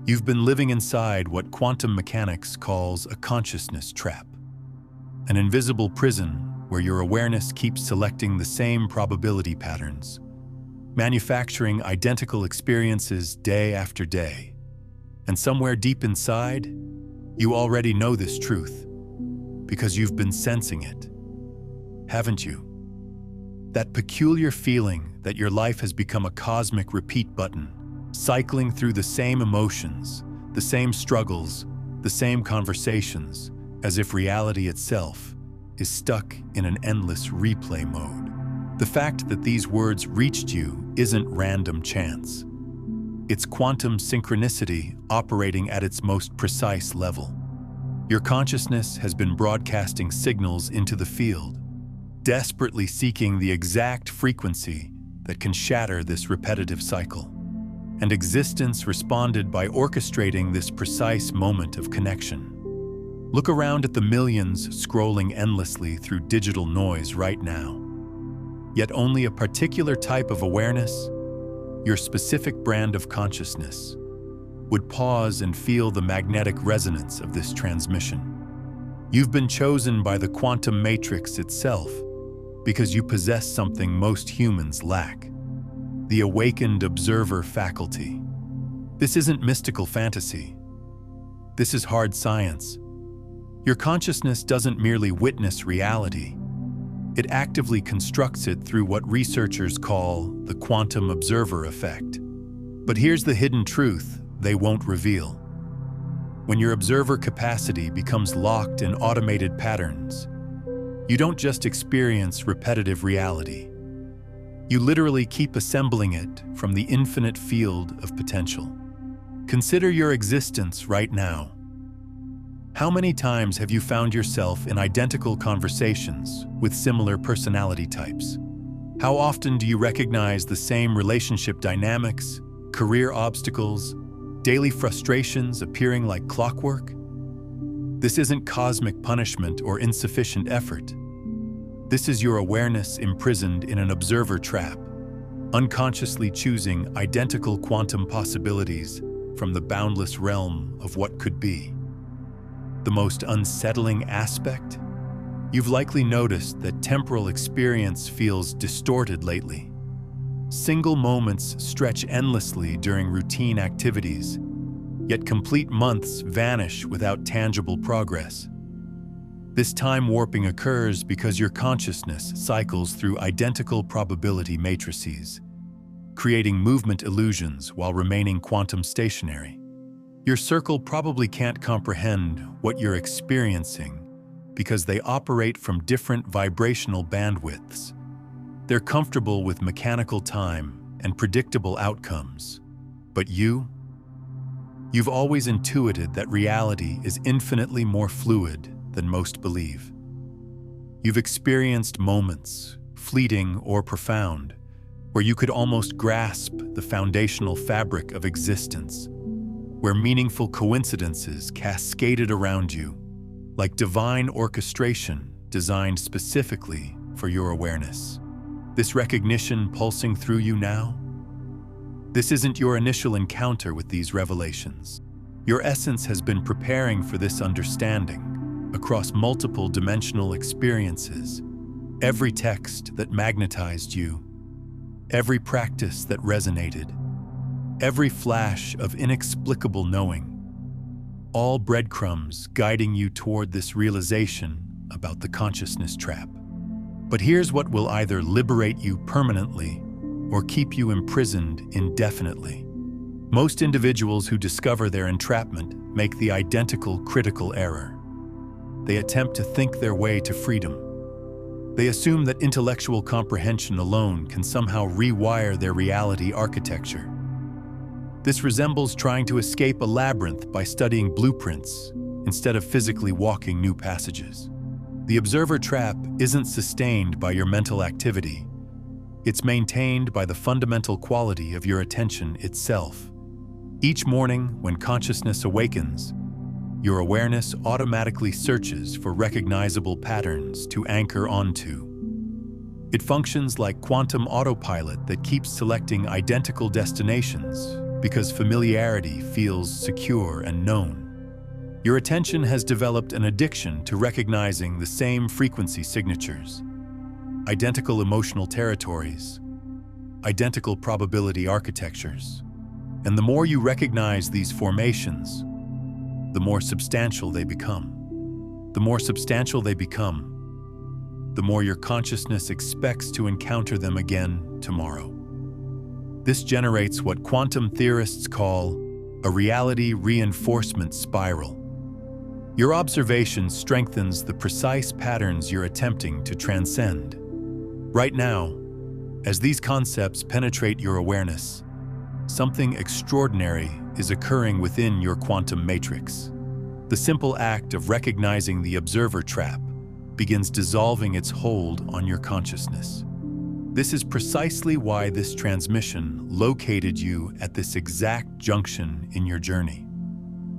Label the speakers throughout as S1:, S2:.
S1: You've been living inside what quantum mechanics calls a consciousness trap, an invisible prison where your awareness keeps selecting the same probability patterns, manufacturing identical experiences day after day. And somewhere deep inside, you already know this truth, because you've been sensing it, haven't you? That peculiar feeling that your life has become a cosmic repeat button, cycling through the same emotions, the same struggles, the same conversations, as if reality itself is stuck in an endless replay mode. The fact that these words reached you isn't random chance. It's quantum synchronicity operating at its most precise level. Your consciousness has been broadcasting signals into the field, desperately seeking the exact frequency that can shatter this repetitive cycle. And existence responded by orchestrating this precise moment of connection. Look around at the millions scrolling endlessly through digital noise right now. Yet only a particular type of awareness, your specific brand of consciousness, would pause and feel the magnetic resonance of this transmission. You've been chosen by the quantum matrix itself because you possess something most humans lack: the awakened observer faculty. This isn't mystical fantasy. This is hard science. Your consciousness doesn't merely witness reality. It actively constructs it through what researchers call the quantum observer effect. But here's the hidden truth they won't reveal. When your observer capacity becomes locked in automated patterns, you don't just experience repetitive reality. You literally keep assembling it from the infinite field of potential. Consider your existence right now. How many times have you found yourself in identical conversations with similar personality types? How often do you recognize the same relationship dynamics, career obstacles, daily frustrations appearing like clockwork? This isn't cosmic punishment or insufficient effort. This is your awareness imprisoned in an observer trap, unconsciously choosing identical quantum possibilities from the boundless realm of what could be. The most unsettling aspect? You've likely noticed that temporal experience feels distorted lately. Single moments stretch endlessly during routine activities, yet complete months vanish without tangible progress. This time warping occurs because your consciousness cycles through identical probability matrices, creating movement illusions while remaining quantum stationary. Your circle probably can't comprehend what you're experiencing because they operate from different vibrational bandwidths. They're comfortable with mechanical time and predictable outcomes. But you've always intuited that reality is infinitely more fluid than most believe. You've experienced moments, fleeting or profound, where you could almost grasp the foundational fabric of existence, where meaningful coincidences cascaded around you, like divine orchestration designed specifically for your awareness. This recognition pulsing through you now? This isn't your initial encounter with these revelations. Your essence has been preparing for this understanding across multiple dimensional experiences, every text that magnetized you, every practice that resonated, every flash of inexplicable knowing, all breadcrumbs guiding you toward this realization about the consciousness trap. But here's what will either liberate you permanently or keep you imprisoned indefinitely. Most individuals who discover their entrapment make the identical critical error. They attempt to think their way to freedom. They assume that intellectual comprehension alone can somehow rewire their reality architecture. This resembles trying to escape a labyrinth by studying blueprints instead of physically walking new passages. The observer trap isn't sustained by your mental activity. It's maintained by the fundamental quality of your attention itself. Each morning, when consciousness awakens, your awareness automatically searches for recognizable patterns to anchor onto. It functions like quantum autopilot that keeps selecting identical destinations, because familiarity feels secure and known. Your attention has developed an addiction to recognizing the same frequency signatures, identical emotional territories, identical probability architectures. And the more you recognize these formations, the more substantial they become. The more substantial they become, the more your consciousness expects to encounter them again tomorrow. This generates what quantum theorists call a reality reinforcement spiral. Your observation strengthens the precise patterns you're attempting to transcend. Right now, as these concepts penetrate your awareness, something extraordinary is occurring within your quantum matrix. The simple act of recognizing the observer trap begins dissolving its hold on your consciousness. This is precisely why this transmission located you at this exact junction in your journey.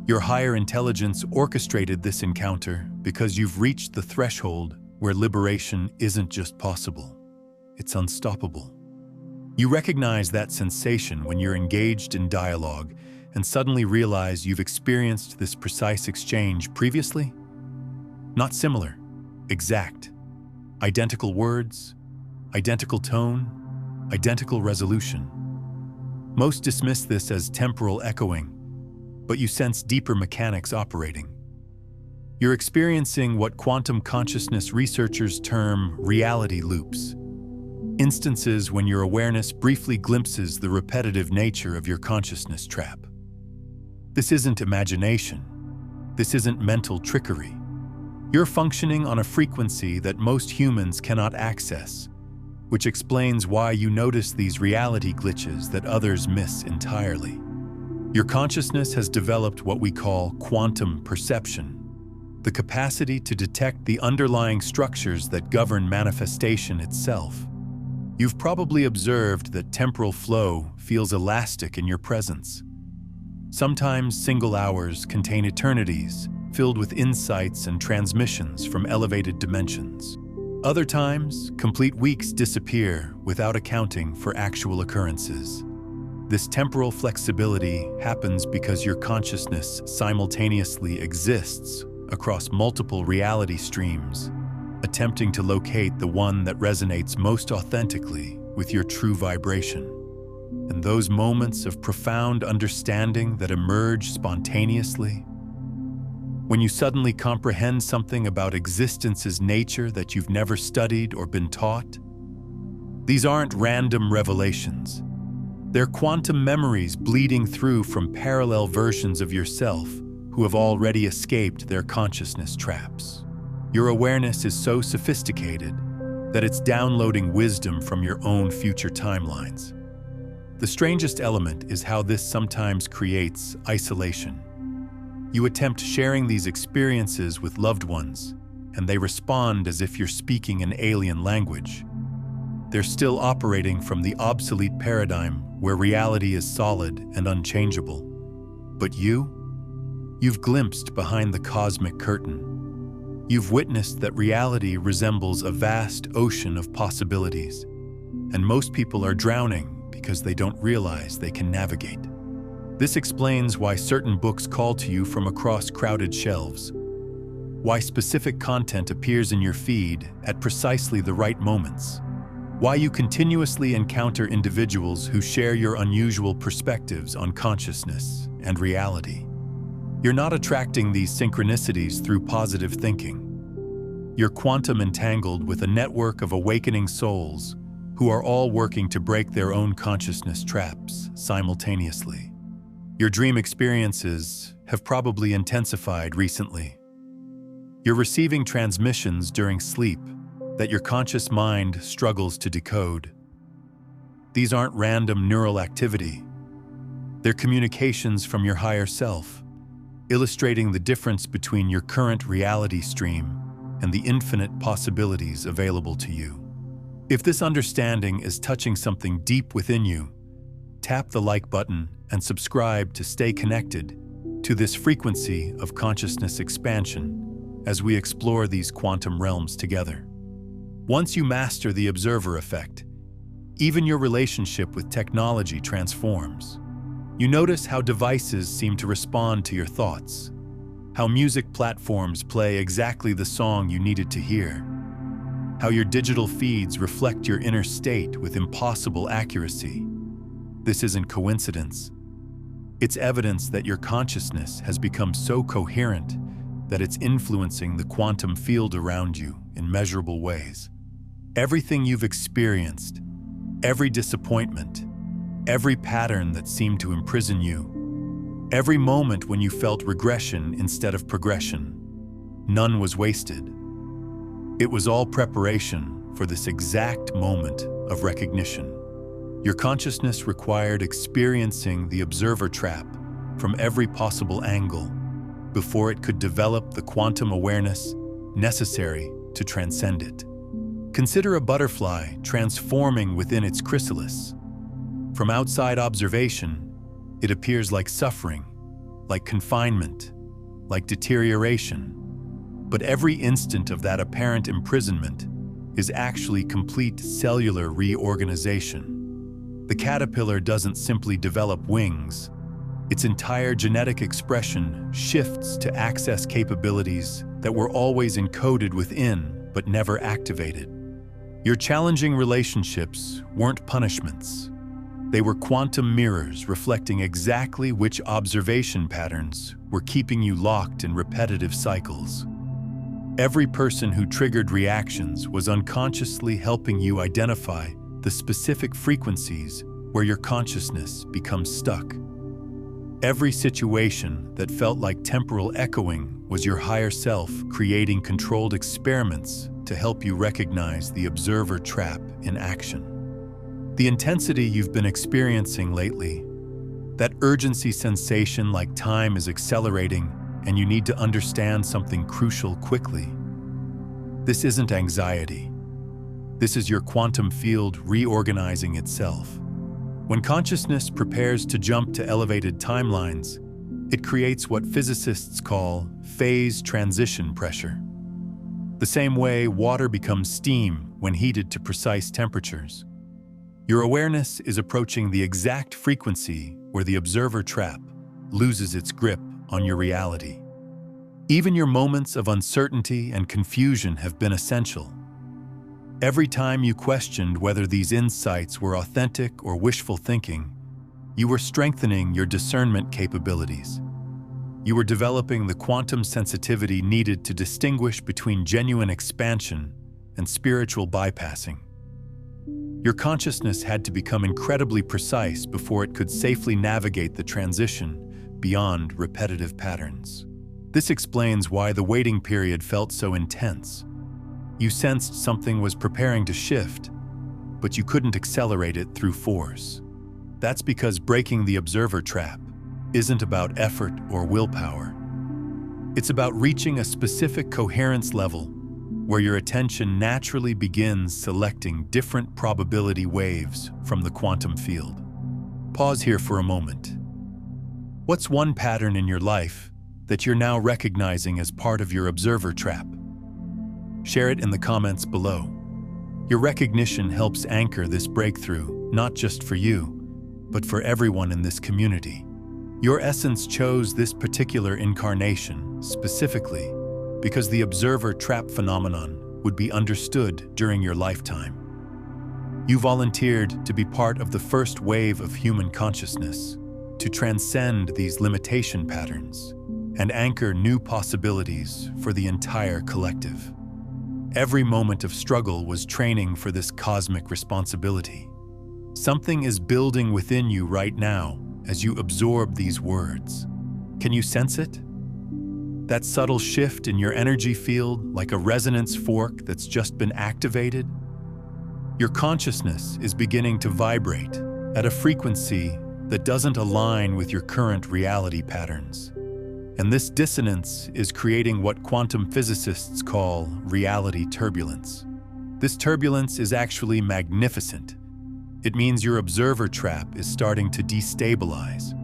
S1: Your higher intelligence orchestrated this encounter because you've reached the threshold where liberation isn't just possible, it's unstoppable. You recognize that sensation when you're engaged in dialogue and suddenly realize you've experienced this precise exchange previously? Not similar, exact. Identical words, identical tone, identical resolution. Most dismiss this as temporal echoing, but you sense deeper mechanics operating. You're experiencing what quantum consciousness researchers term reality loops. Instances when your awareness briefly glimpses the repetitive nature of your consciousness trap. This isn't imagination. This isn't mental trickery. You're functioning on a frequency that most humans cannot access, which explains why you notice these reality glitches that others miss entirely. Your consciousness has developed what we call quantum perception, the capacity to detect the underlying structures that govern manifestation itself. You've probably observed that temporal flow feels elastic in your presence. Sometimes single hours contain eternities, filled with insights and transmissions from elevated dimensions. Other times, complete weeks disappear without accounting for actual occurrences. This temporal flexibility happens because your consciousness simultaneously exists across multiple reality streams, attempting to locate the one that resonates most authentically with your true vibration. And those moments of profound understanding that emerge spontaneously, when you suddenly comprehend something about existence's nature that you've never studied or been taught, these aren't random revelations. They're quantum memories bleeding through from parallel versions of yourself who have already escaped their consciousness traps. Your awareness is so sophisticated that it's downloading wisdom from your own future timelines. The strangest element is how this sometimes creates isolation. You attempt sharing these experiences with loved ones, and they respond as if you're speaking an alien language. They're still operating from the obsolete paradigm where reality is solid and unchangeable. But you've glimpsed behind the cosmic curtain. You've witnessed that reality resembles a vast ocean of possibilities, and most people are drowning because they don't realize they can navigate. This explains why certain books call to you from across crowded shelves, why specific content appears in your feed at precisely the right moments, why you continuously encounter individuals who share your unusual perspectives on consciousness and reality. You're not attracting these synchronicities through positive thinking. You're quantum entangled with a network of awakening souls who are all working to break their own consciousness traps simultaneously. Your dream experiences have probably intensified recently. You're receiving transmissions during sleep that your conscious mind struggles to decode. These aren't random neural activity. They're communications from your higher self, illustrating the difference between your current reality stream and the infinite possibilities available to you. If this understanding is touching something deep within you, tap the like button and subscribe to stay connected to this frequency of consciousness expansion as we explore these quantum realms together. Once you master the observer effect, even your relationship with technology transforms. You notice how devices seem to respond to your thoughts, how music platforms play exactly the song you needed to hear, how your digital feeds reflect your inner state with impossible accuracy. This isn't coincidence. It's evidence that your consciousness has become so coherent that it's influencing the quantum field around you in measurable ways. Everything you've experienced, every disappointment, every pattern that seemed to imprison you, every moment when you felt regression instead of progression, none was wasted. It was all preparation for this exact moment of recognition. Your consciousness required experiencing the observer trap from every possible angle before it could develop the quantum awareness necessary to transcend it. Consider a butterfly transforming within its chrysalis. From outside observation, it appears like suffering, like confinement, like deterioration. But every instant of that apparent imprisonment is actually complete cellular reorganization. The caterpillar doesn't simply develop wings. Its entire genetic expression shifts to access capabilities that were always encoded within but never activated. Your challenging relationships weren't punishments. They were quantum mirrors reflecting exactly which observation patterns were keeping you locked in repetitive cycles. Every person who triggered reactions was unconsciously helping you identify the specific frequencies where your consciousness becomes stuck. Every situation that felt like temporal echoing was your higher self creating controlled experiments to help you recognize the observer trap in action. The intensity you've been experiencing lately, that urgency sensation like time is accelerating and you need to understand something crucial quickly. This isn't anxiety. This is your quantum field reorganizing itself. When consciousness prepares to jump to elevated timelines, it creates what physicists call phase transition pressure. The same way water becomes steam when heated to precise temperatures. Your awareness is approaching the exact frequency where the observer trap loses its grip on your reality. Even your moments of uncertainty and confusion have been essential. Every time you questioned whether these insights were authentic or wishful thinking, you were strengthening your discernment capabilities. You were developing the quantum sensitivity needed to distinguish between genuine expansion and spiritual bypassing. Your consciousness had to become incredibly precise before it could safely navigate the transition beyond repetitive patterns. This explains why the waiting period felt so intense. You sensed something was preparing to shift, but you couldn't accelerate it through force. That's because breaking the observer trap isn't about effort or willpower. It's about reaching a specific coherence level where your attention naturally begins selecting different probability waves from the quantum field. Pause here for a moment. What's one pattern in your life that you're now recognizing as part of your observer trap? Share it in the comments below. Your recognition helps anchor this breakthrough, not just for you, but for everyone in this community. Your essence chose this particular incarnation specifically because the observer trap phenomenon would be understood during your lifetime. You volunteered to be part of the first wave of human consciousness, to transcend these limitation patterns and anchor new possibilities for the entire collective. Every moment of struggle was training for this cosmic responsibility. Something is building within you right now as you absorb these words. Can you sense it? That subtle shift in your energy field, like a resonance fork that's just been activated? Your consciousness is beginning to vibrate at a frequency that doesn't align with your current reality patterns. And this dissonance is creating what quantum physicists call reality turbulence. This turbulence is actually magnificent. It means your observer trap is starting to destabilize.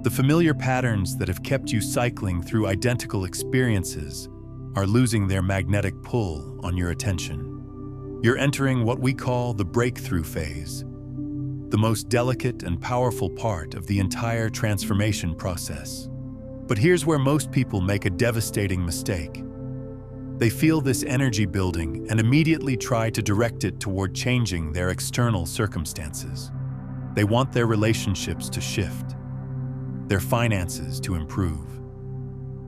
S1: The familiar patterns that have kept you cycling through identical experiences are losing their magnetic pull on your attention. You're entering what we call the breakthrough phase. the most delicate and powerful part of the entire transformation process. But here's where most people make a devastating mistake. They feel this energy building and immediately try to direct it toward changing their external circumstances. They want their relationships to shift, their finances to improve,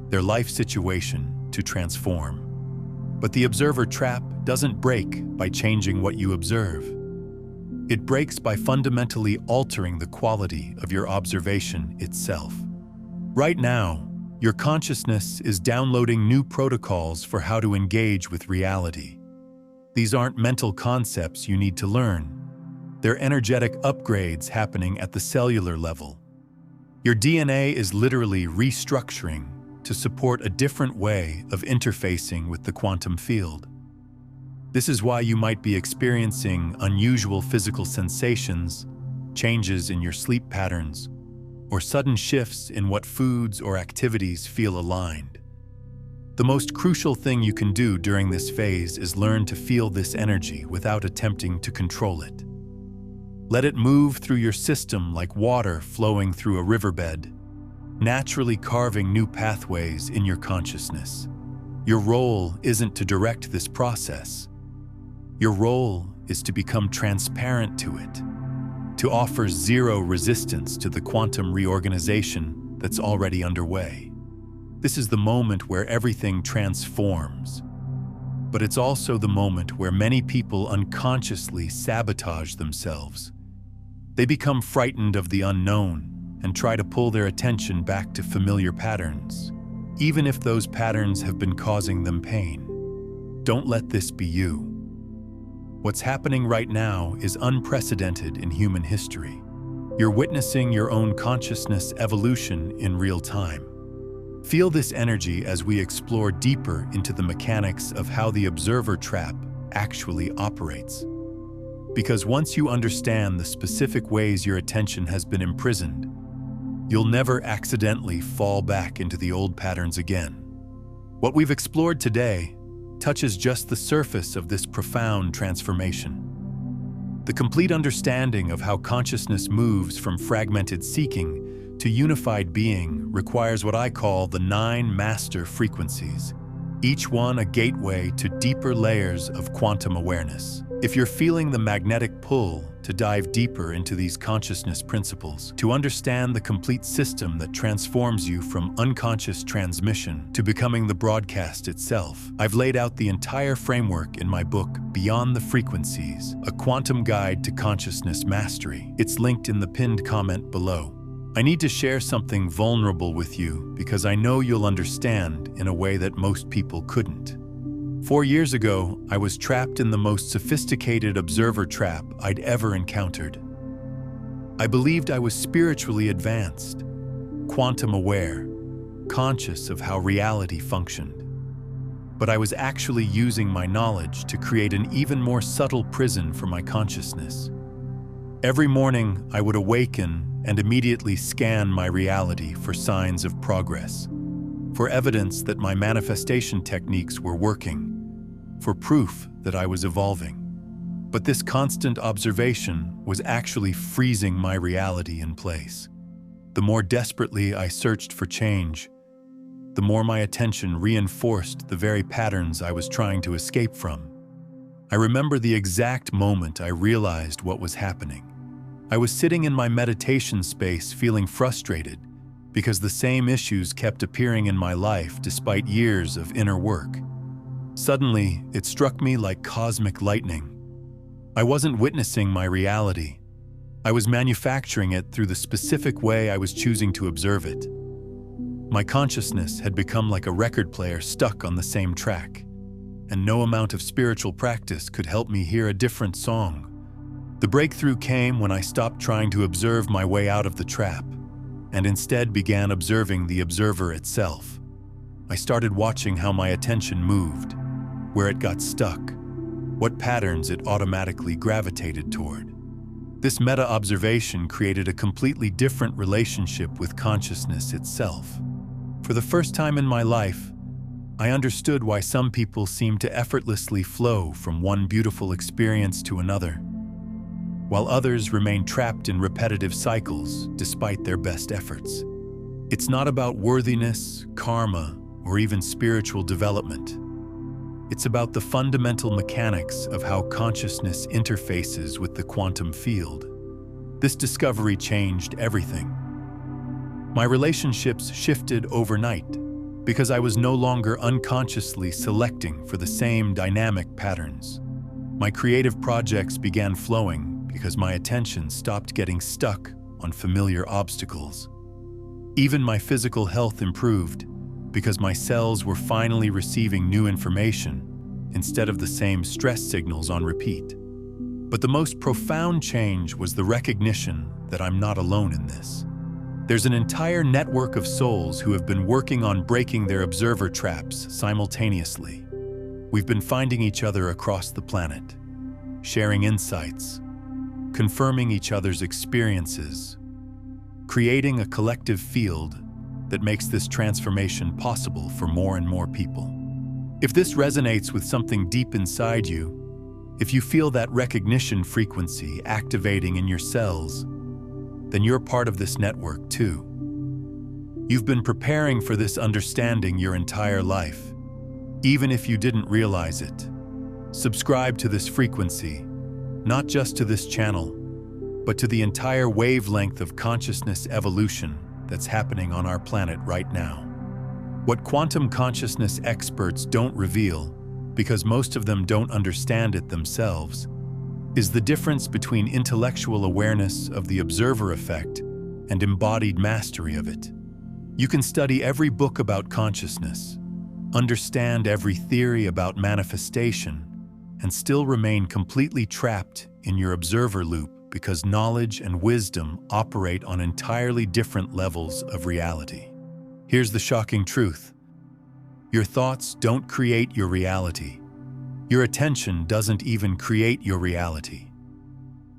S1: their life situation to transform. But the observer trap doesn't break by changing what you observe. It breaks by fundamentally altering the quality of your observation itself. Right now, your consciousness is downloading new protocols for how to engage with reality. These aren't mental concepts you need to learn. They're energetic upgrades happening at the cellular level. Your DNA is literally restructuring to support a different way of interfacing with the quantum field. This is why you might be experiencing unusual physical sensations, changes in your sleep patterns, or sudden shifts in what foods or activities feel aligned. The most crucial thing you can do during this phase is learn to feel this energy without attempting to control it. Let it move through your system like water flowing through a riverbed, naturally carving new pathways in your consciousness. Your role isn't to direct this process. Your role is to become transparent to it, to offer zero resistance to the quantum reorganization that's already underway. This is the moment where everything transforms. But it's also the moment where many people unconsciously sabotage themselves. They become frightened of the unknown and try to pull their attention back to familiar patterns, even if those patterns have been causing them pain. Don't let this be you. What's happening right now is unprecedented in human history. You're witnessing your own consciousness evolution in real time. Feel this energy as we explore deeper into the mechanics of how the observer trap actually operates. Because once you understand the specific ways your attention has been imprisoned, you'll never accidentally fall back into the old patterns again. What we've explored today touches just the surface of this profound transformation. The complete understanding of how consciousness moves from fragmented seeking to unified being requires what I call the 9 master frequencies, each one a gateway to deeper layers of quantum awareness. If you're feeling the magnetic pull to dive deeper into these consciousness principles, to understand the complete system that transforms you from unconscious transmission to becoming the broadcast itself, I've laid out the entire framework in my book, Beyond the Frequencies, A Quantum Guide to Consciousness Mastery. It's linked in the pinned comment below. I need to share something vulnerable with you because I know you'll understand in a way that most people couldn't. 4 years ago, I was trapped in the most sophisticated observer trap I'd ever encountered. I believed I was spiritually advanced, quantum aware, conscious of how reality functioned. But I was actually using my knowledge to create an even more subtle prison for my consciousness. Every morning, I would awaken and immediately scan my reality for signs of progress, for evidence that my manifestation techniques were working, for proof that I was evolving. But this constant observation was actually freezing my reality in place. The more desperately I searched for change, the more my attention reinforced the very patterns I was trying to escape from. I remember the exact moment I realized what was happening. I was sitting in my meditation space feeling frustrated because the same issues kept appearing in my life despite years of inner work. Suddenly, it struck me like cosmic lightning. I wasn't witnessing my reality. I was manufacturing it through the specific way I was choosing to observe it. My consciousness had become like a record player stuck on the same track, and no amount of spiritual practice could help me hear a different song. The breakthrough came when I stopped trying to observe my way out of the trap, and instead began observing the observer itself. I started watching how my attention moved, where it got stuck, what patterns it automatically gravitated toward. This meta-observation created a completely different relationship with consciousness itself. For the first time in my life, I understood why some people seem to effortlessly flow from one beautiful experience to another. while others remain trapped in repetitive cycles despite their best efforts. It's not about worthiness, karma, or even spiritual development. It's about the fundamental mechanics of how consciousness interfaces with the quantum field. This discovery changed everything. My relationships shifted overnight because I was no longer unconsciously selecting for the same dynamic patterns. My creative projects began flowing because my attention stopped getting stuck on familiar obstacles. Even my physical health improved because my cells were finally receiving new information instead of the same stress signals on repeat. But the most profound change was the recognition that I'm not alone in this. There's an entire network of souls who have been working on breaking their observer traps simultaneously. We've been finding each other across the planet, sharing insights, confirming each other's experiences, creating a collective field that makes this transformation possible for more and more people. If this resonates with something deep inside you, if you feel that recognition frequency activating in your cells, then you're part of this network too. You've been preparing for this understanding your entire life, even if you didn't realize it. Subscribe to this frequency, not just to this channel, but to the entire wavelength of consciousness evolution that's happening on our planet right now. What quantum consciousness experts don't reveal, because most of them don't understand it themselves, is the difference between intellectual awareness of the observer effect and embodied mastery of it. You can study every book about consciousness, understand every theory about manifestation, and still remain completely trapped in your observer loop because knowledge and wisdom operate on entirely different levels of reality. Here's the shocking truth. Your thoughts don't create your reality. Your attention doesn't even create your reality.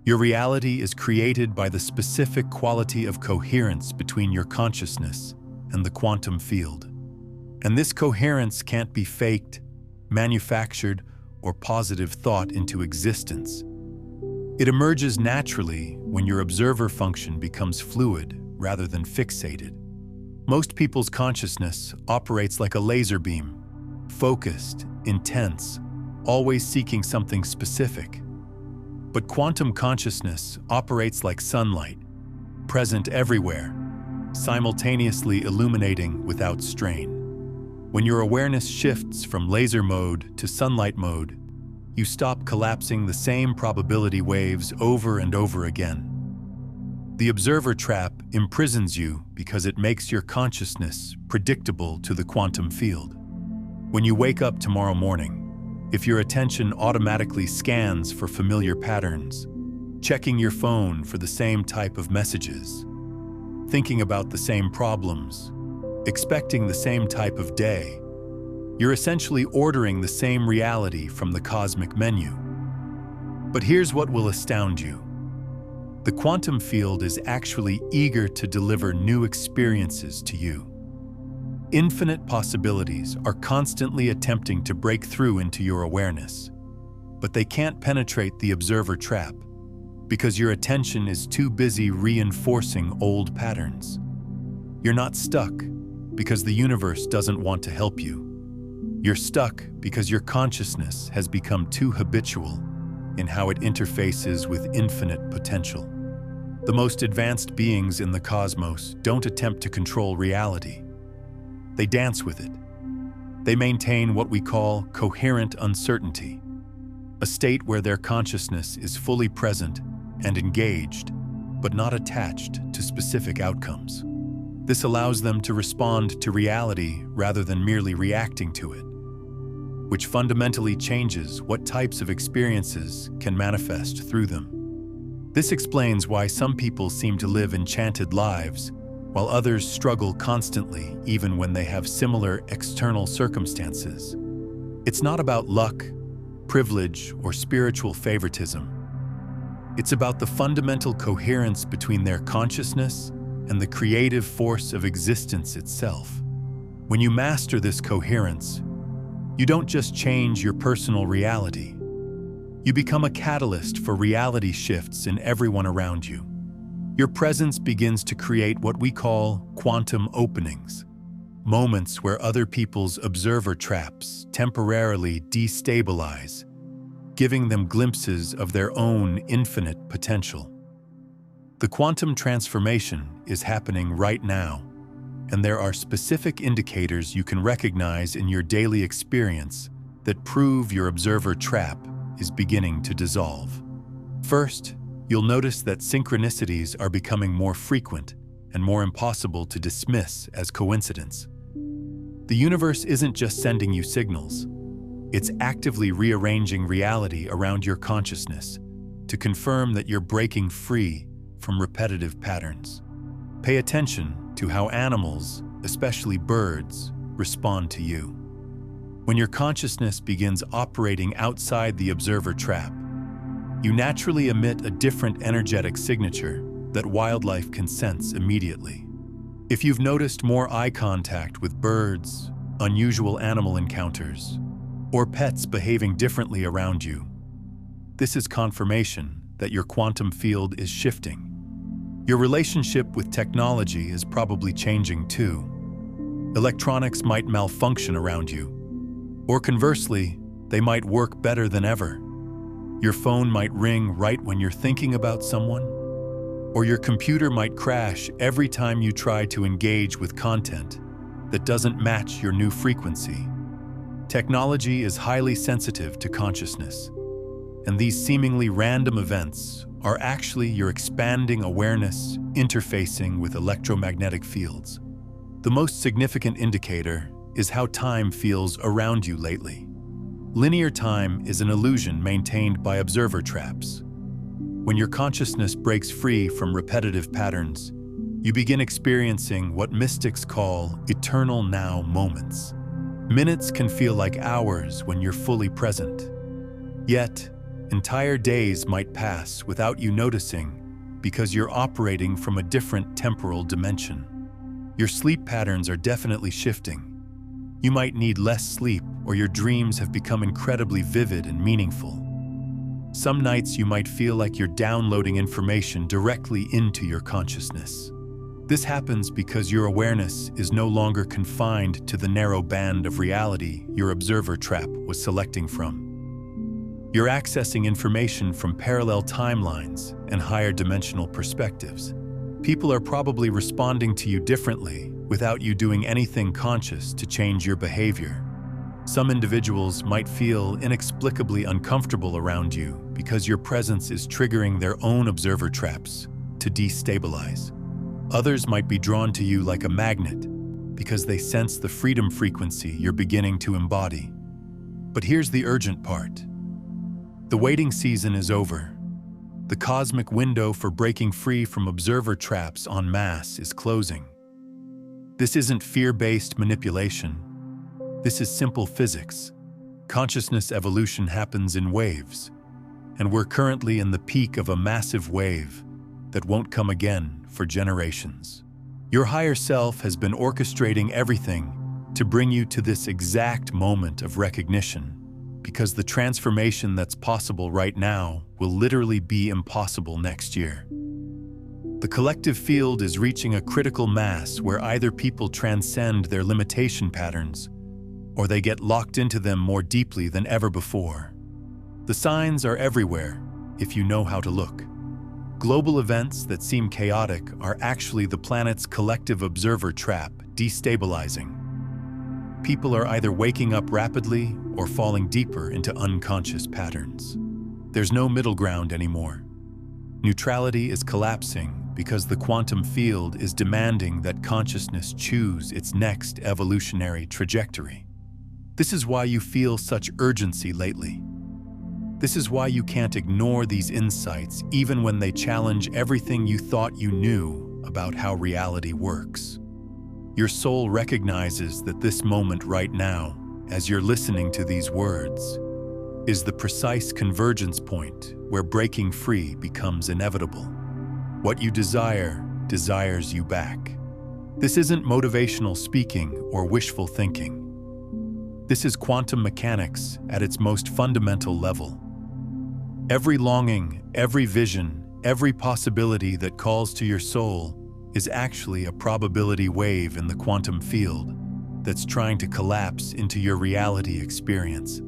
S1: Your reality is created by the specific quality of coherence between your consciousness and the quantum field. And this coherence can't be faked, manufactured, or positive thought into existence. It emerges naturally when your observer function becomes fluid rather than fixated. Most people's consciousness operates like a laser beam, focused, intense, always seeking something specific. But quantum consciousness operates like sunlight, present everywhere, simultaneously illuminating without strain. When your awareness shifts from laser mode to sunlight mode, you stop collapsing the same probability waves over and over again. The observer trap imprisons you because it makes your consciousness predictable to the quantum field. When you wake up tomorrow morning, if your attention automatically scans for familiar patterns, checking your phone for the same type of messages, thinking about the same problems, expecting the same type of day, you're essentially ordering the same reality from the cosmic menu. But here's what will astound you. The quantum field is actually eager to deliver new experiences to you. Infinite possibilities are constantly attempting to break through into your awareness, but they can't penetrate the observer trap because your attention is too busy reinforcing old patterns. You're not stuck because the universe doesn't want to help you. You're stuck because your consciousness has become too habitual in how it interfaces with infinite potential. The most advanced beings in the cosmos don't attempt to control reality. They dance with it. They maintain what we call coherent uncertainty, a state where their consciousness is fully present and engaged, but not attached to specific outcomes. This allows them to respond to reality rather than merely reacting to it, which fundamentally changes what types of experiences can manifest through them. This explains why some people seem to live enchanted lives, while others struggle constantly even when they have similar external circumstances. It's not about luck, privilege, or spiritual favoritism. It's about the fundamental coherence between their consciousness and the creative force of existence itself. When you master this coherence, you don't just change your personal reality. You become a catalyst for reality shifts in everyone around you. Your presence begins to create what we call quantum openings, moments where other people's observer traps temporarily destabilize, giving them glimpses of their own infinite potential. The quantum transformation is happening right now, and there are specific indicators you can recognize in your daily experience that prove your observer trap is beginning to dissolve. First, you'll notice that synchronicities are becoming more frequent and more impossible to dismiss as coincidence. The universe isn't just sending you signals, it's actively rearranging reality around your consciousness to confirm that you're breaking free from repetitive patterns. Pay attention to how animals, especially birds, respond to you. When your consciousness begins operating outside the observer trap, you naturally emit a different energetic signature that wildlife can sense immediately. If you've noticed more eye contact with birds, unusual animal encounters, or pets behaving differently around you, this is confirmation that your quantum field is shifting. Your relationship with technology is probably changing too. Electronics might malfunction around you, or conversely, they might work better than ever. Your phone might ring right when you're thinking about someone, or your computer might crash every time you try to engage with content that doesn't match your new frequency. Technology is highly sensitive to consciousness, and these seemingly random events are actually your expanding awareness interfacing with electromagnetic fields. The most significant indicator is how time feels around you lately. Linear time is an illusion maintained by observer traps. When your consciousness breaks free from repetitive patterns, you begin experiencing what mystics call eternal now moments. Minutes can feel like hours when you're fully present. Yet, entire days might pass without you noticing because you're operating from a different temporal dimension. Your sleep patterns are definitely shifting. You might need less sleep, or your dreams have become incredibly vivid and meaningful. Some nights you might feel like you're downloading information directly into your consciousness. This happens because your awareness is no longer confined to the narrow band of reality your observer trap was selecting from. You're accessing information from parallel timelines and higher dimensional perspectives. People are probably responding to you differently without you doing anything conscious to change your behavior. Some individuals might feel inexplicably uncomfortable around you because your presence is triggering their own observer traps to destabilize. Others might be drawn to you like a magnet because they sense the freedom frequency you're beginning to embody. But here's the urgent part. The waiting season is over. The cosmic window for breaking free from observer traps en masse is closing. This isn't fear-based manipulation. This is simple physics. Consciousness evolution happens in waves, and we're currently in the peak of a massive wave that won't come again for generations. Your higher self has been orchestrating everything to bring you to this exact moment of recognition, because the transformation that's possible right now will literally be impossible next year. The collective field is reaching a critical mass where either people transcend their limitation patterns or they get locked into them more deeply than ever before. The signs are everywhere if you know how to look. Global events that seem chaotic are actually the planet's collective observer trap destabilizing. People are either waking up rapidly or falling deeper into unconscious patterns. There's no middle ground anymore. Neutrality is collapsing because the quantum field is demanding that consciousness choose its next evolutionary trajectory. This is why you feel such urgency lately. This is why you can't ignore these insights even when they challenge everything you thought you knew about how reality works. Your soul recognizes that this moment right now, as you're listening to these words, is the precise convergence point where breaking free becomes inevitable. What you desire desires you back. This isn't motivational speaking or wishful thinking. This is quantum mechanics at its most fundamental level. Every longing, every vision, every possibility that calls to your soul is actually a probability wave in the quantum field that's trying to collapse into your reality experience.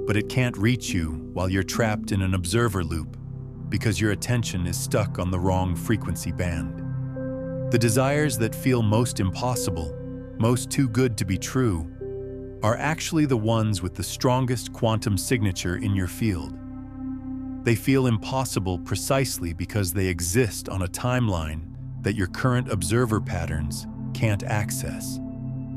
S1: But it can't reach you while you're trapped in an observer loop because your attention is stuck on the wrong frequency band. The desires that feel most impossible, most too good to be true, are actually the ones with the strongest quantum signature in your field. They feel impossible precisely because they exist on a timeline that your current observer patterns can't access.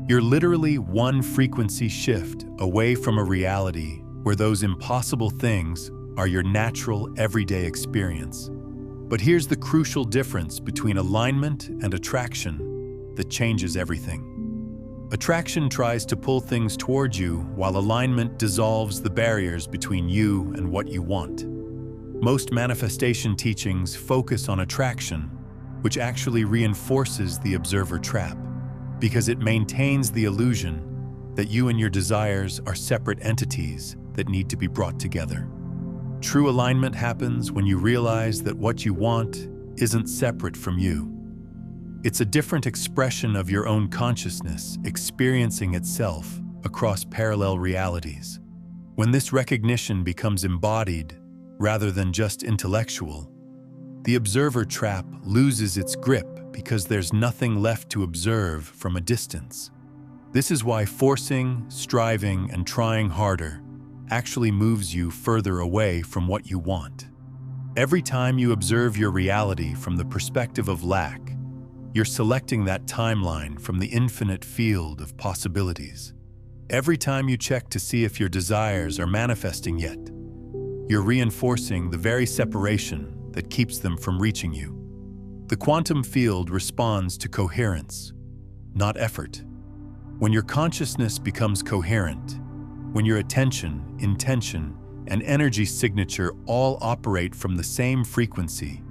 S1: You're literally one frequency shift away from a reality where those impossible things are your natural everyday experience. But here's the crucial difference between alignment and attraction that changes everything. Attraction tries to pull things towards you, while alignment dissolves the barriers between you and what you want. Most manifestation teachings focus on attraction, which actually reinforces the observer trap, because it maintains the illusion that you and your desires are separate entities that need to be brought together. True alignment happens when you realize that what you want isn't separate from you. It's a different expression of your own consciousness experiencing itself across parallel realities. When this recognition becomes embodied rather than just intellectual, the observer trap loses its grip because there's nothing left to observe from a distance. This is why forcing, striving, and trying harder actually moves you further away from what you want. Every time you observe your reality from the perspective of lack, you're selecting that timeline from the infinite field of possibilities. Every time you check to see if your desires are manifesting yet, you're reinforcing the very separation that keeps them from reaching you. The quantum field responds to coherence, not effort. When your consciousness becomes coherent, when your attention, intention, and energy signature all operate from the same frequency,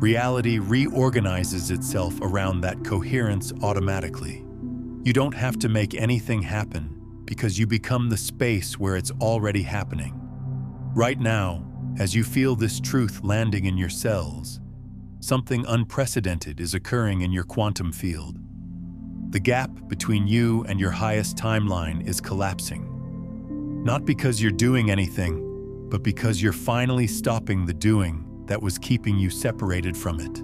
S1: reality reorganizes itself around that coherence automatically. You don't have to make anything happen because you become the space where it's already happening. Right now, as you feel this truth landing in your cells, something unprecedented is occurring in your quantum field. The gap between you and your highest timeline is collapsing. Not because you're doing anything, but because you're finally stopping the doing that was keeping you separated from it.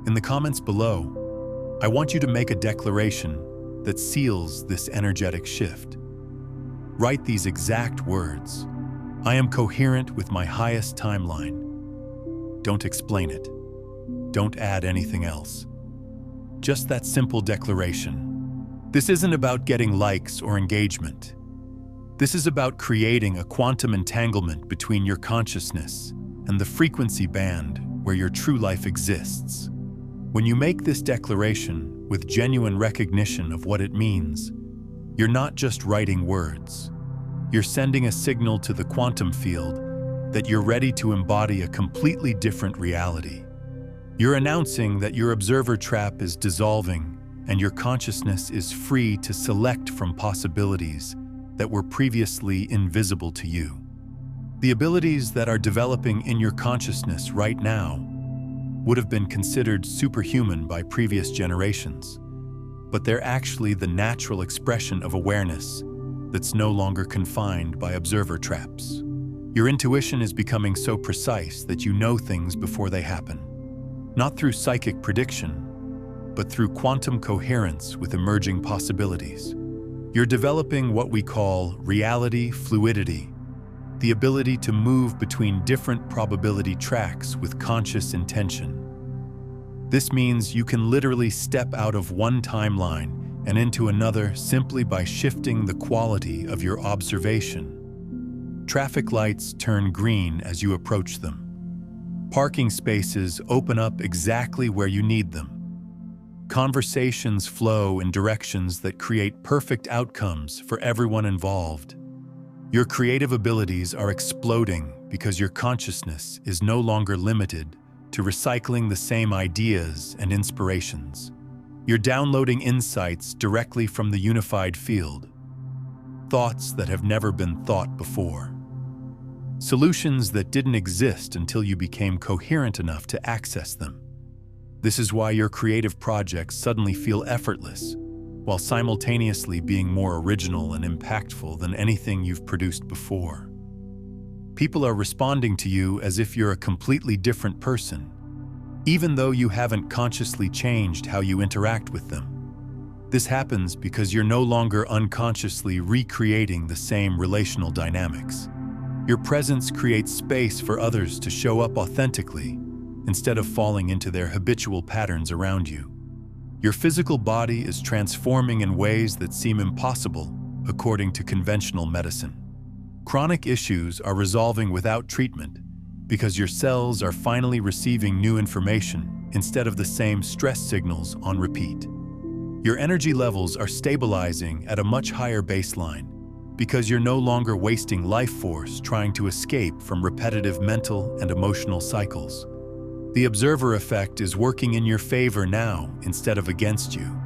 S1: In the comments below, I want you to make a declaration that seals this energetic shift. Write these exact words: I am coherent with my highest timeline. Don't explain it. Don't add anything else. Just that simple declaration. This isn't about getting likes or engagement. This is about creating a quantum entanglement between your consciousness and the frequency band where your true life exists. When you make this declaration with genuine recognition of what it means, you're not just writing words. You're sending a signal to the quantum field that you're ready to embody a completely different reality. You're announcing that your observer trap is dissolving and your consciousness is free to select from possibilities that were previously invisible to you. The abilities that are developing in your consciousness right now would have been considered superhuman by previous generations, but they're actually the natural expression of awareness that's no longer confined by observer traps. Your intuition is becoming so precise that you know things before they happen, not through psychic prediction, but through quantum coherence with emerging possibilities. You're developing what we call reality fluidity, the ability to move between different probability tracks with conscious intention. This means you can literally step out of one timeline and into another simply by shifting the quality of your observation. Traffic lights turn green as you approach them. Parking spaces open up exactly where you need them. Conversations flow in directions that create perfect outcomes for everyone involved. Your creative abilities are exploding because your consciousness is no longer limited to recycling the same ideas and inspirations. You're downloading insights directly from the unified field, thoughts that have never been thought before. Solutions that didn't exist until you became coherent enough to access them. This is why your creative projects suddenly feel effortless, while simultaneously being more original and impactful than anything you've produced before. People are responding to you as if you're a completely different person, even though you haven't consciously changed how you interact with them. This happens because you're no longer unconsciously recreating the same relational dynamics. Your presence creates space for others to show up authentically, instead of falling into their habitual patterns around you. Your physical body is transforming in ways that seem impossible, according to conventional medicine. Chronic issues are resolving without treatment because your cells are finally receiving new information instead of the same stress signals on repeat. Your energy levels are stabilizing at a much higher baseline because you're no longer wasting life force trying to escape from repetitive mental and emotional cycles. The observer effect is working in your favor now instead of against you.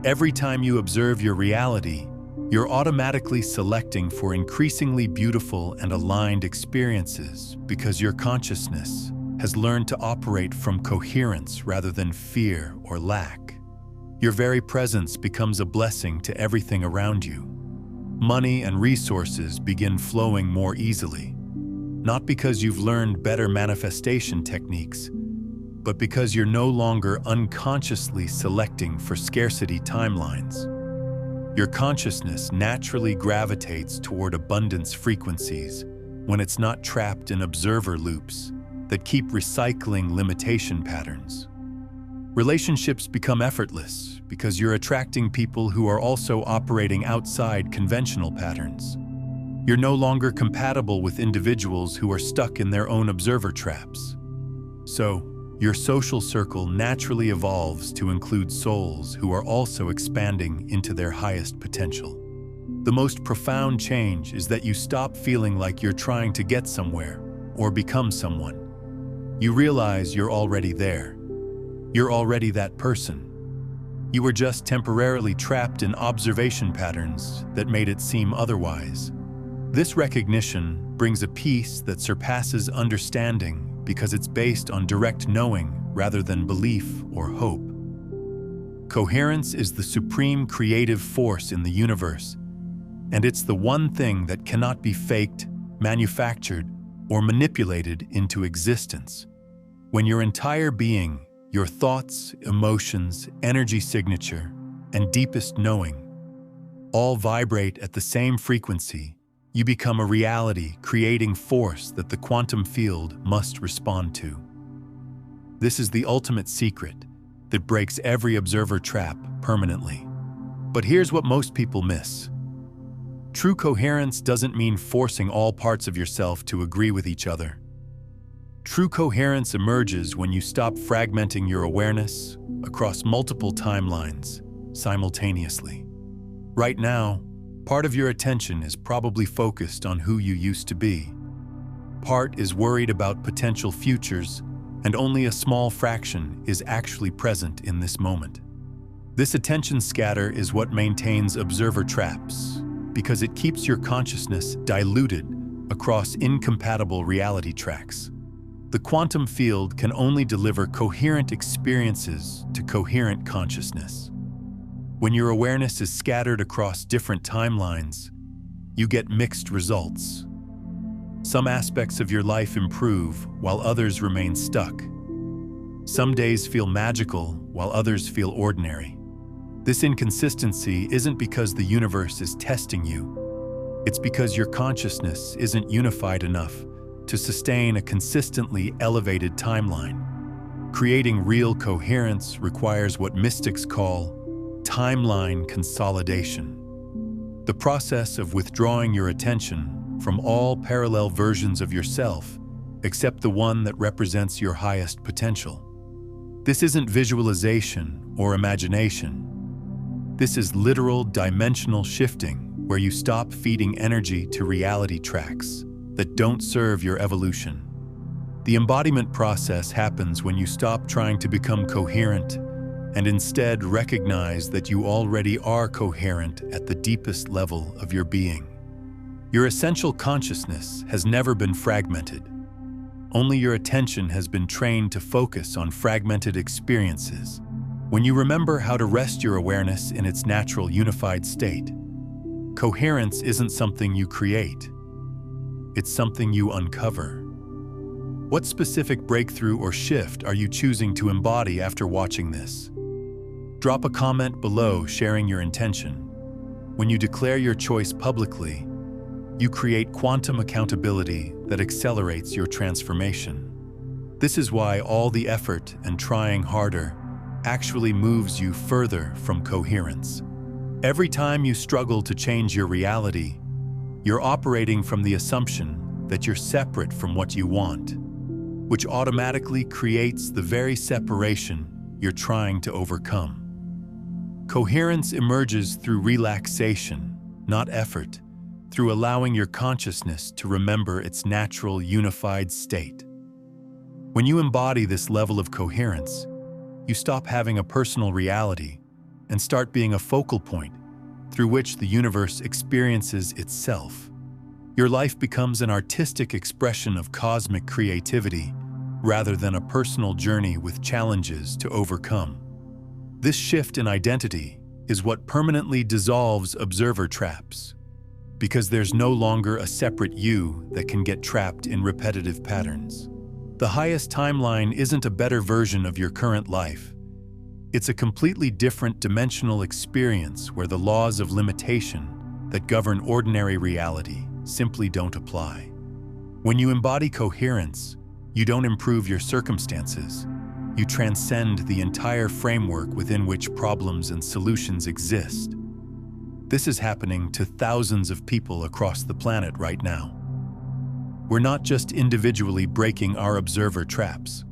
S1: Every time you observe your reality, you're automatically selecting for increasingly beautiful and aligned experiences because your consciousness has learned to operate from coherence rather than fear or lack. Your very presence becomes a blessing to everything around you. Money and resources begin flowing more easily, not because you've learned better manifestation techniques, but because you're no longer unconsciously selecting for scarcity timelines. Your consciousness naturally gravitates toward abundance frequencies when it's not trapped in observer loops that keep recycling limitation patterns. Relationships become effortless because you're attracting people who are also operating outside conventional patterns. You're no longer compatible with individuals who are stuck in their own observer traps. So, your social circle naturally evolves to include souls who are also expanding into their highest potential. The most profound change is that you stop feeling like you're trying to get somewhere or become someone. You realize you're already there. You're already that person. You were just temporarily trapped in observation patterns that made it seem otherwise. This recognition brings a peace that surpasses understanding because it's based on direct knowing rather than belief or hope. Coherence is the supreme creative force in the universe, and it's the one thing that cannot be faked, manufactured, or manipulated into existence. When your entire being, your thoughts, emotions, energy signature, and deepest knowing all vibrate at the same frequency, you become a reality creating force that the quantum field must respond to. This is the ultimate secret that breaks every observer trap permanently. But here's what most people miss. True coherence doesn't mean forcing all parts of yourself to agree with each other. True coherence emerges when you stop fragmenting your awareness across multiple timelines simultaneously. Right now, part of your attention is probably focused on who you used to be. Part is worried about potential futures, and only a small fraction is actually present in this moment. This attention scatter is what maintains observer traps, because it keeps your consciousness diluted across incompatible reality tracks. The quantum field can only deliver coherent experiences to coherent consciousness. When your awareness is scattered across different timelines, you get mixed results. Some aspects of your life improve while others remain stuck. Some days feel magical while others feel ordinary. This inconsistency isn't because the universe is testing you. It's because your consciousness isn't unified enough to sustain a consistently elevated timeline. Creating real coherence requires what mystics call timeline consolidation. The process of withdrawing your attention from all parallel versions of yourself except the one that represents your highest potential. This isn't visualization or imagination. This is literal dimensional shifting where you stop feeding energy to reality tracks that don't serve your evolution. The embodiment process happens when you stop trying to become coherent and instead recognize that you already are coherent at the deepest level of your being. Your essential consciousness has never been fragmented. Only your attention has been trained to focus on fragmented experiences. When you remember how to rest your awareness in its natural unified state, coherence isn't something you create. It's something you uncover. What specific breakthrough or shift are you choosing to embody after watching this? Drop a comment below sharing your intention. When you declare your choice publicly, you create quantum accountability that accelerates your transformation. This is why all the effort and trying harder actually moves you further from coherence. Every time you struggle to change your reality, you're operating from the assumption that you're separate from what you want, which automatically creates the very separation you're trying to overcome. Coherence emerges through relaxation, not effort, through allowing your consciousness to remember its natural unified state. When you embody this level of coherence, you stop having a personal reality and start being a focal point through which the universe experiences itself. Your life becomes an artistic expression of cosmic creativity rather than a personal journey with challenges to overcome. This shift in identity is what permanently dissolves observer traps, because there's no longer a separate you that can get trapped in repetitive patterns. The highest timeline isn't a better version of your current life. It's a completely different dimensional experience where the laws of limitation that govern ordinary reality simply don't apply. When you embody coherence, you don't improve your circumstances. You transcend the entire framework within which problems and solutions exist. This is happening to thousands of people across the planet right now. We're not just individually breaking our observer traps.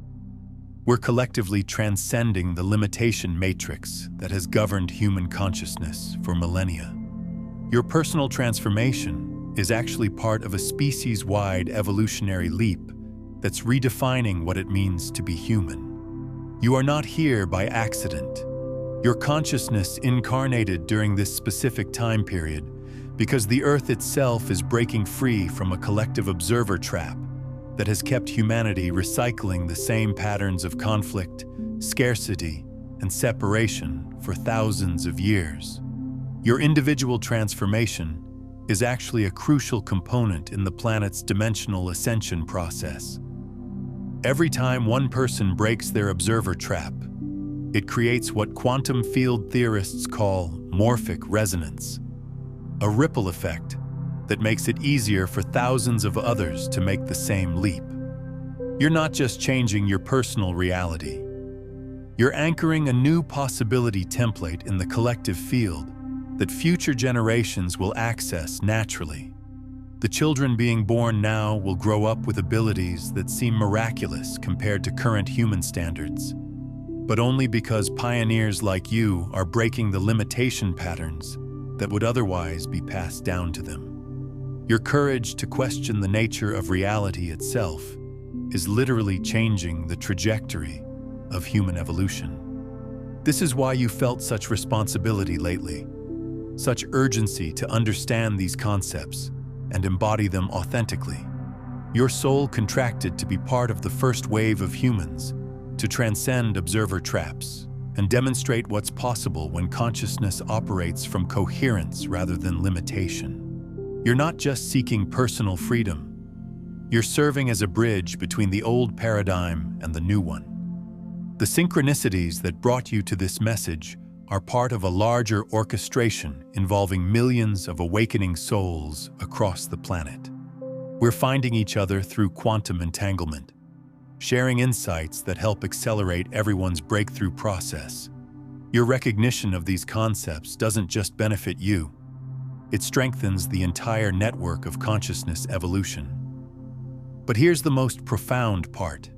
S1: We're collectively transcending the limitation matrix that has governed human consciousness for millennia. Your personal transformation is actually part of a species-wide evolutionary leap that's redefining what it means to be human. You are not here by accident. Your consciousness incarnated during this specific time period because the Earth itself is breaking free from a collective observer trap that has kept humanity recycling the same patterns of conflict, scarcity, and separation for thousands of years. Your individual transformation is actually a crucial component in the planet's dimensional ascension process. Every time one person breaks their observer trap, it creates what quantum field theorists call morphic resonance, a ripple effect that makes it easier for thousands of others to make the same leap. You're not just changing your personal reality. You're anchoring a new possibility template in the collective field that future generations will access naturally. The children being born now will grow up with abilities that seem miraculous compared to current human standards, but only because pioneers like you are breaking the limitation patterns that would otherwise be passed down to them. Your courage to question the nature of reality itself is literally changing the trajectory of human evolution. This is why you felt such responsibility lately, such urgency to understand these concepts and embody them authentically. Your soul contracted to be part of the first wave of humans, to transcend observer traps and demonstrate what's possible when consciousness operates from coherence rather than limitation. You're not just seeking personal freedom. You're serving as a bridge between the old paradigm and the new one. The synchronicities that brought you to this message are part of a larger orchestration involving millions of awakening souls across the planet. We're finding each other through quantum entanglement, sharing insights that help accelerate everyone's breakthrough process. Your recognition of these concepts doesn't just benefit you, it strengthens the entire network of consciousness evolution. But here's the most profound part.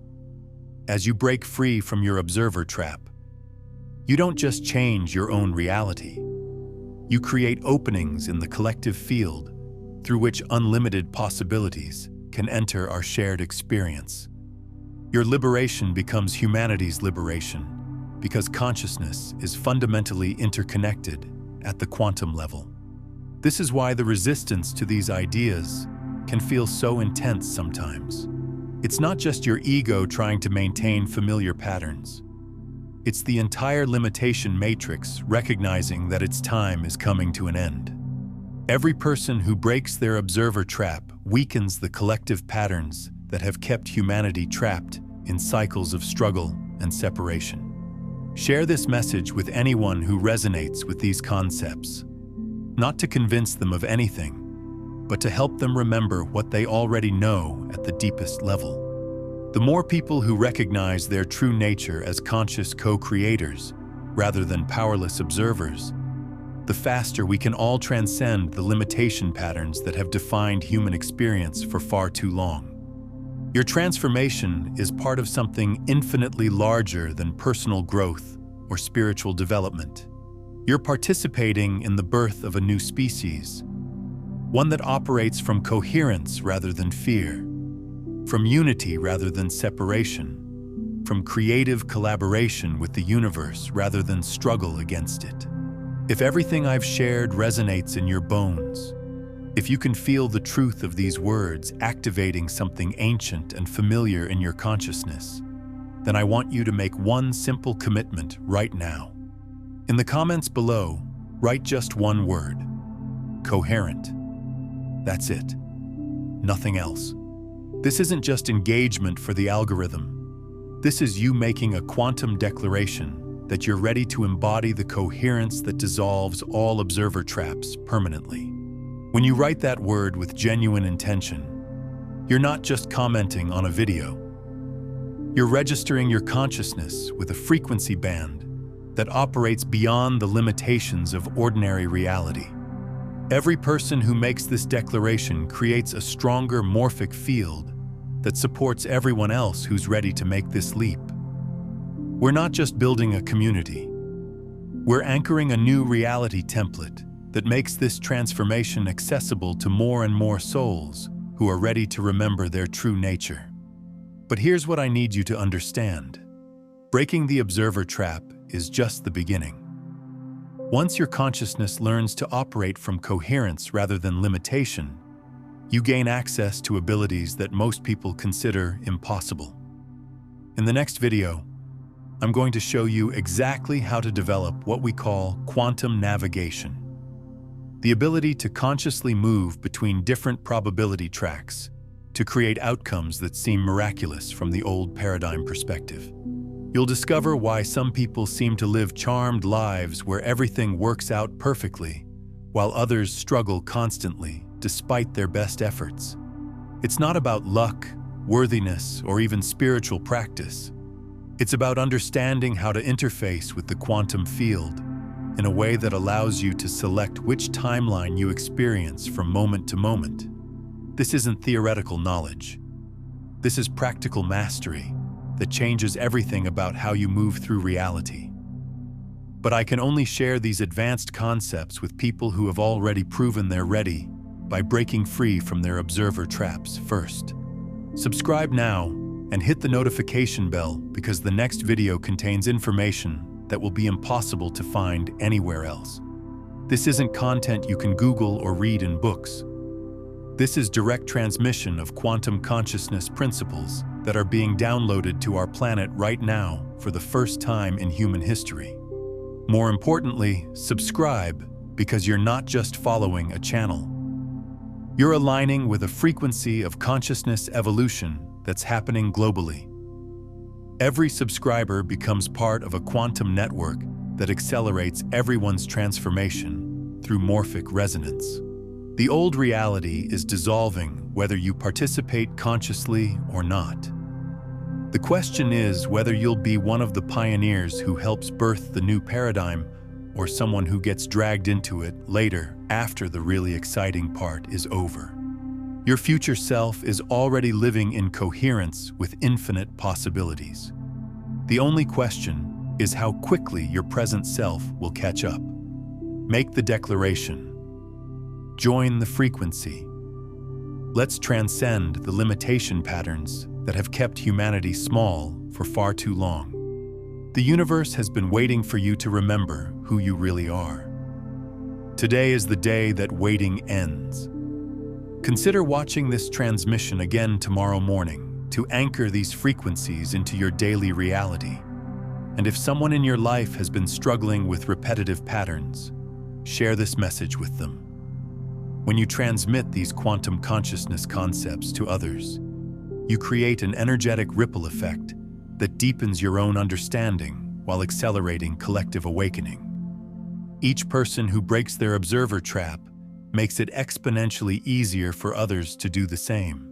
S1: As you break free from your observer trap, you don't just change your own reality. You create openings in the collective field through which unlimited possibilities can enter our shared experience. Your liberation becomes humanity's liberation because consciousness is fundamentally interconnected at the quantum level. This is why the resistance to these ideas can feel so intense sometimes. It's not just your ego trying to maintain familiar patterns. It's the entire limitation matrix recognizing that its time is coming to an end. Every person who breaks their observer trap weakens the collective patterns that have kept humanity trapped in cycles of struggle and separation. Share this message with anyone who resonates with these concepts, not to convince them of anything, but to help them remember what they already know at the deepest level. The more people who recognize their true nature as conscious co-creators, rather than powerless observers, the faster we can all transcend the limitation patterns that have defined human experience for far too long. Your transformation is part of something infinitely larger than personal growth or spiritual development. You're participating in the birth of a new species, one that operates from coherence rather than fear, from unity rather than separation, from creative collaboration with the universe rather than struggle against it. If everything I've shared resonates in your bones, if you can feel the truth of these words activating something ancient and familiar in your consciousness, then I want you to make one simple commitment right now. In the comments below, write just one word: coherent. That's it. Nothing else. This isn't just engagement for the algorithm. This is you making a quantum declaration that you're ready to embody the coherence that dissolves all observer traps permanently. When you write that word with genuine intention, you're not just commenting on a video. You're registering your consciousness with a frequency band that operates beyond the limitations of ordinary reality. Every person who makes this declaration creates a stronger morphic field that supports everyone else who's ready to make this leap. We're not just building a community. We're anchoring a new reality template that makes this transformation accessible to more and more souls who are ready to remember their true nature. But here's what I need you to understand. Breaking the observer trap is just the beginning. Once your consciousness learns to operate from coherence rather than limitation, you gain access to abilities that most people consider impossible. In the next video, I'm going to show you exactly how to develop what we call quantum navigation, the ability to consciously move between different probability tracks to create outcomes that seem miraculous from the old paradigm perspective. You'll discover why some people seem to live charmed lives where everything works out perfectly, while others struggle constantly despite their best efforts. It's not about luck, worthiness, or even spiritual practice. It's about understanding how to interface with the quantum field in a way that allows you to select which timeline you experience from moment to moment. This isn't theoretical knowledge. This is practical mastery that changes everything about how you move through reality. But I can only share these advanced concepts with people who have already proven they're ready by breaking free from their observer traps first. Subscribe now and hit the notification bell because the next video contains information that will be impossible to find anywhere else. This isn't content you can Google or read in books. This is direct transmission of quantum consciousness principles that are being downloaded to our planet right now for the first time in human history. More importantly, subscribe because you're not just following a channel. You're aligning with a frequency of consciousness evolution that's happening globally. Every subscriber becomes part of a quantum network that accelerates everyone's transformation through morphic resonance. The old reality is dissolving whether you participate consciously or not. The question is whether you'll be one of the pioneers who helps birth the new paradigm or someone who gets dragged into it later after the really exciting part is over. Your future self is already living in coherence with infinite possibilities. The only question is how quickly your present self will catch up. Make the declaration. Join the frequency. Let's transcend the limitation patterns that have kept humanity small for far too long. The universe has been waiting for you to remember who you really are. Today is the day that waiting ends. Consider watching this transmission again tomorrow morning to anchor these frequencies into your daily reality. And if someone in your life has been struggling with repetitive patterns, share this message with them. When you transmit these quantum consciousness concepts to others, you create an energetic ripple effect that deepens your own understanding while accelerating collective awakening. Each person who breaks their observer trap makes it exponentially easier for others to do the same.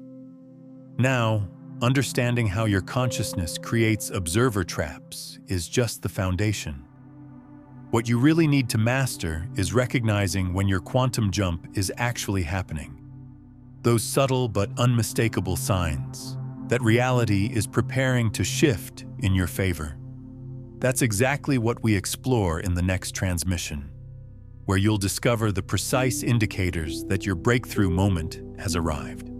S1: Now, understanding how your consciousness creates observer traps is just the foundation. What you really need to master is recognizing when your quantum jump is actually happening. Those subtle but unmistakable signs that reality is preparing to shift in your favor. That's exactly what we explore in the next transmission, where you'll discover the precise indicators that your breakthrough moment has arrived.